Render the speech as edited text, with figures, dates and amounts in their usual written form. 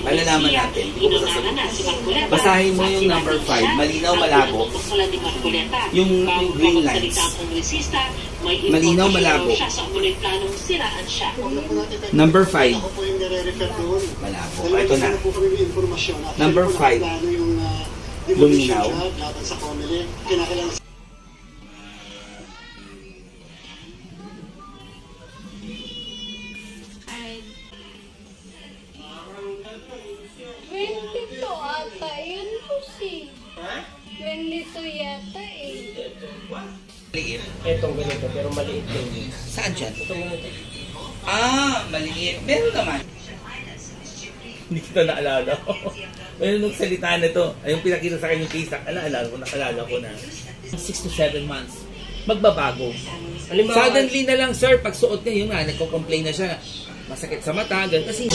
Malalaman natin. Basahin mo yung number 5. Malinaw, malabo. Yung green lines. Malinaw, malabo. Number 5. Malabo. Ito na. Number 5. Luminaw. Ganito yata eh. Maliit. Etong ganito, pero maliit din. Saan dyan? Itong ganito. Maliit. Meron naman. Hindi kita naalala. Ngayon nung salita na to, ay yung pinakita sa akin yung case, nakalala ko na. 6 to 7 months. Magbabago. Suddenly na lang, sir, pag suot niya, yun nga, nagko-complain na siya. Masakit sa mata, ganun. Kasi